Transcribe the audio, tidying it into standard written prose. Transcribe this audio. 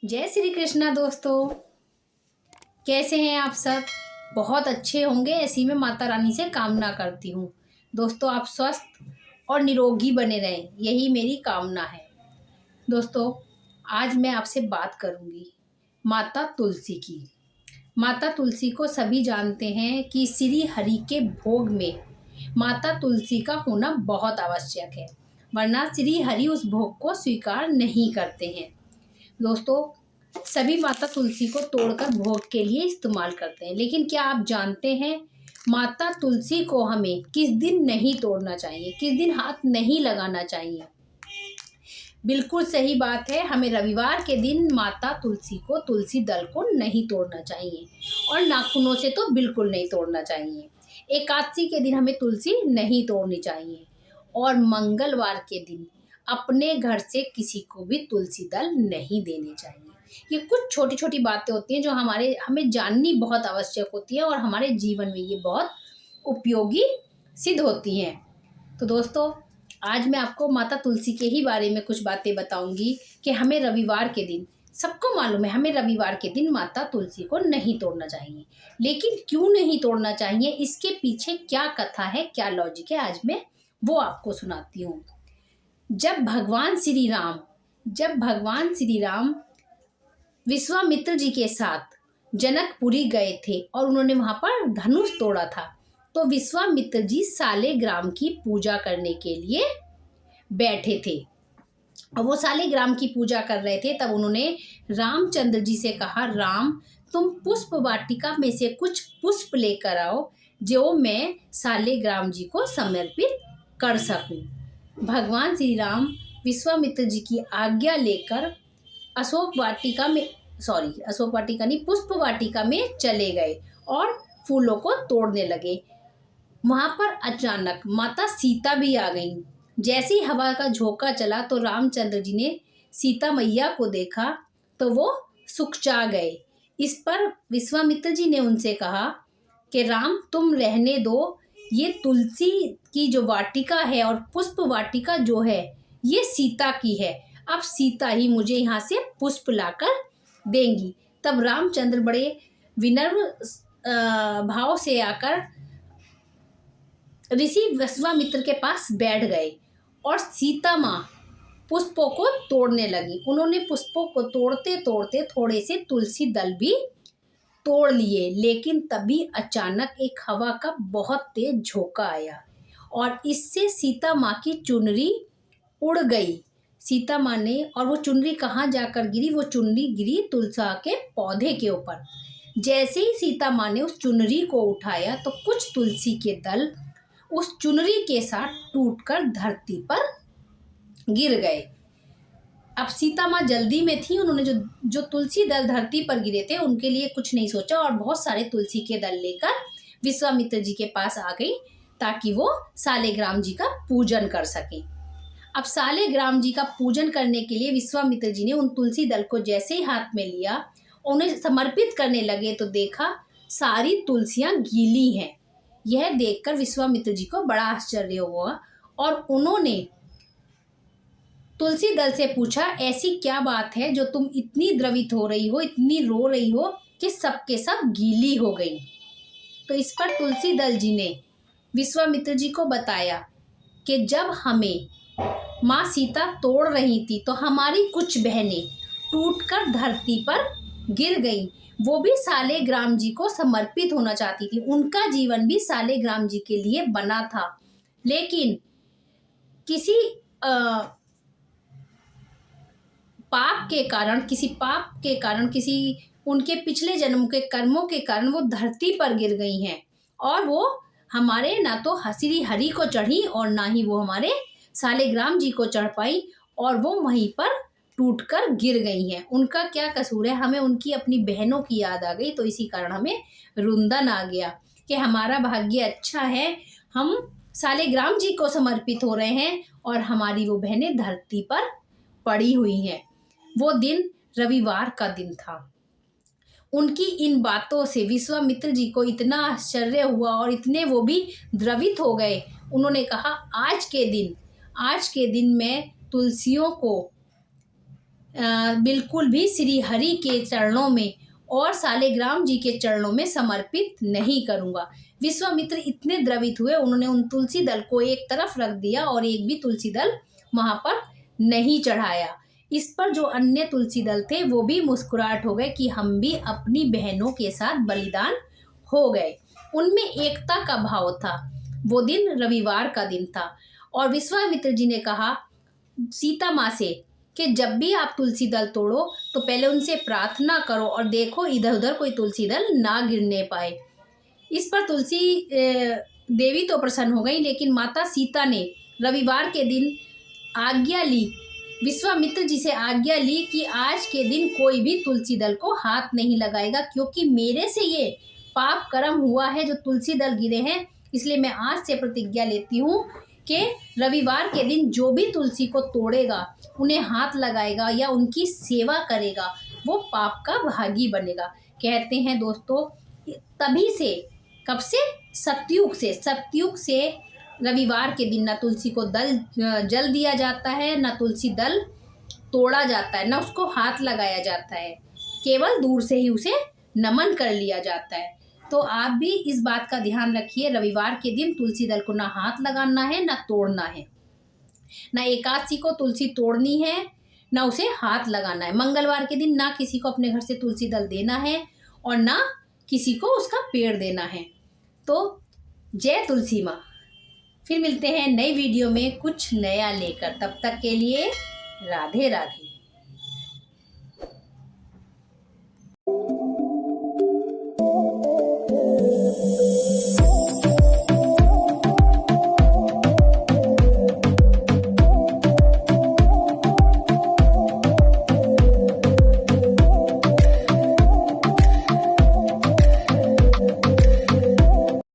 जय श्री कृष्णा दोस्तों। कैसे हैं आप सब? बहुत अच्छे होंगे, ऐसी मैं माता रानी से कामना करती हूँ। दोस्तों, आप स्वस्थ और निरोगी बने रहें, यही मेरी कामना है। दोस्तों, आज मैं आपसे बात करूँगी माता तुलसी की। माता तुलसी को सभी जानते हैं कि श्री हरि के भोग में माता तुलसी का होना बहुत आवश्यक है, वरना श्री हरि उस भोग को स्वीकार नहीं करते हैं। दोस्तों, सभी माता तुलसी को तोड़कर भोग के लिए इस्तेमाल करते हैं, लेकिन क्या आप जानते हैं माता तुलसी को हमें किस दिन नहीं तोड़ना चाहिए, किस दिन हाथ नहीं लगाना चाहिए? बिल्कुल सही बात है, हमें रविवार के दिन माता तुलसी को, तुलसी दल को नहीं तोड़ना चाहिए और नाखूनों से तो बिल्कुल नहीं तोड़ना चाहिए। एकादशी के दिन हमें तुलसी नहीं तोड़नी चाहिए और मंगलवार के दिन अपने घर से किसी को भी तुलसी दल नहीं देने चाहिए। ये कुछ छोटी छोटी बातें होती हैं जो हमें जाननी बहुत आवश्यक होती है और हमारे जीवन में ये बहुत उपयोगी सिद्ध होती हैं। तो दोस्तों, आज मैं आपको माता तुलसी के ही बारे में कुछ बातें बताऊंगी कि हमें रविवार के दिन, सबको मालूम है हमें रविवार के दिन माता तुलसी को नहीं तोड़ना चाहिए, लेकिन क्यों नहीं तोड़ना चाहिए, इसके पीछे क्या कथा है, क्या लॉजिक है, आज मैं वो आपको सुनाती हूँ। जब भगवान श्री राम विश्वामित्र जी के साथ जनकपुरी गए थे और उन्होंने वहां पर धनुष तोड़ा था, तो विश्वामित्र जी सालेग्राम की पूजा करने के लिए बैठे थे और वो सालेग्राम की पूजा कर रहे थे। तब उन्होंने रामचंद्र जी से कहा, राम, तुम पुष्प वाटिका में से कुछ पुष्प लेकर आओ जो मैं सालेग्राम जी को समर्पित कर सकूं। भगवान श्री राम विश्वामित्र जी की आज्ञा लेकर पुष्प वाटिका में चले गए और फूलों को तोड़ने लगे। वहां पर अचानक माता सीता भी आ गईं। जैसे ही हवा का झोंका चला तो रामचंद्र जी ने सीता मैया को देखा तो वो सुखचा गए। इस पर विश्वामित्र जी ने उनसे कहा कि राम, तुम रहने दो, ये तुलसी की जो वाटिका है और पुष्प वाटिका जो है ये सीता की है, अब सीता ही मुझे यहाँ से पुष्प लाकर देंगी। तब रामचंद्र बड़े विनम्र भाव से आकर ऋषि विश्वामित्र के पास बैठ गए और सीता माँ पुष्पों को तोड़ने लगी। उन्होंने पुष्पों को तोड़ते तोड़ते थोड़े से तुलसी दल भी तोड़ लिए, लेकिन तभी अचानक एक हवा का बहुत तेज झोंका आया और इससे सीता माँ की चुनरी उड़ गई। सीता माँ ने, और वो चुनरी कहाँ जाकर गिरी? वो चुनरी गिरी तुलसी के पौधे के ऊपर। जैसे ही सीता माँ ने उस चुनरी को उठाया तो कुछ तुलसी के दल उस चुनरी के साथ टूटकर धरती पर गिर गए। अब सीता माँ जल्दी में थी, उन्होंने जो तुलसी दल धरती पर गिरे थे उनके लिए कुछ नहीं सोचा और बहुत सारे तुलसी के दल लेकर विश्वामित्र जी के पास आ गई ताकि वो सालेग्राम जी का पूजन कर सके। अब सालेग्राम जी का पूजन करने के लिए विश्वामित्र जी ने उन तुलसी दल को जैसे ही हाथ में लिया, उन्हें समर्पित करने लगे तो देखा सारी तुलसियां गीली हैं। यह देखकर विश्वामित्र जी को बड़ा आश्चर्य हुआ और उन्होंने तुलसी दल से पूछा, ऐसी क्या बात है जो तुम इतनी द्रवित हो रही हो, इतनी रो रही हो कि सब के सब गीली हो गई? तो इस पर तुलसी दल जी ने विश्वामित्र जी को बताया कि जब हमें माँ सीता तोड़ रही थी तो हमारी कुछ बहनें टूटकर धरती पर गिर गईं। वो भी सालेग्राम जी को समर्पित होना चाहती थी, उनका जीवन भी सालेग्राम जी के लिए बना था, लेकिन किसी पाप के कारण किसी उनके पिछले जन्म के कर्मों के कारण वो धरती पर गिर गई हैं और वो हमारे ना तो श्री हरि को चढ़ी और ना ही वो हमारे सालेग्राम जी को चढ़ पाई और वो वहीं पर टूटकर गिर गई हैं। उनका क्या कसूर है? हमें उनकी अपनी बहनों की याद आ गई तो इसी कारण हमें रुंदन आ गया कि हमारा भाग्य अच्छा है, हम सालेग्राम जी को समर्पित हो रहे हैं और हमारी वो बहनें धरती पर पड़ी हुई हैं। वो दिन रविवार का दिन था। उनकी इन बातों से विश्वामित्र जी को इतना आश्चर्य हुआ और इतने वो भी द्रवित हो गए। उन्होंने कहा, आज के दिन मैं तुलसियों को बिल्कुल भी श्री हरि के चरणों में और सालिग्राम जी के चरणों में समर्पित नहीं करूँगा। विश्वामित्र इतने द्रवित हुए, उन्होंने उन तुलसी दल को एक तरफ रख दिया और एक भी तुलसी दल वहाँ पर नहीं चढ़ाया। इस पर जो अन्य तुलसी दल थे वो भी मुस्कुराहट हो गए कि हम भी अपनी बहनों के साथ बलिदान हो गए। उनमें एकता का भाव था। वो दिन रविवार का दिन था और विश्वामित्र जी ने कहा सीता माँ से कि जब भी आप तुलसी दल तोड़ो तो पहले उनसे प्रार्थना करो और देखो इधर उधर कोई तुलसी दल ना गिरने पाए। इस पर तुलसी देवी तो प्रसन्न हो गई, लेकिन माता सीता ने रविवार के दिन आज्ञा ली, विश्वामित्र जी से आज्ञा ली कि आज के दिन कोई भी तुलसी दल को हाथ नहीं लगाएगा, क्योंकि मेरे से ये पाप कर्म हुआ है जो तुलसी दल गिरे हैं। इसलिए मैं आज से प्रतिज्ञा लेती हूँ कि रविवार के दिन जो भी तुलसी को तोड़ेगा, उन्हें हाथ लगाएगा या उनकी सेवा करेगा, वो पाप का भागी बनेगा। कहते हैं दोस्तों, तभी से, कब से? सतयुग से रविवार के दिन ना तुलसी को जल दिया जाता है, ना तुलसी दल तोड़ा जाता है, ना उसको हाथ लगाया जाता है, केवल दूर से ही उसे नमन कर लिया जाता है। तो आप भी इस बात का ध्यान रखिए, रविवार के दिन तुलसी दल को ना हाथ लगाना है ना तोड़ना है, ना एकादशी को तुलसी तोड़नी है ना उसे हाथ लगाना है। मंगलवार के दिन ना किसी को अपने घर से तुलसी दल देना है और ना किसी को उसका पेड़ देना है। तो जय तुलसी माँ। फिर मिलते हैं नई वीडियो में कुछ नया लेकर, तब तक के लिए राधे राधे।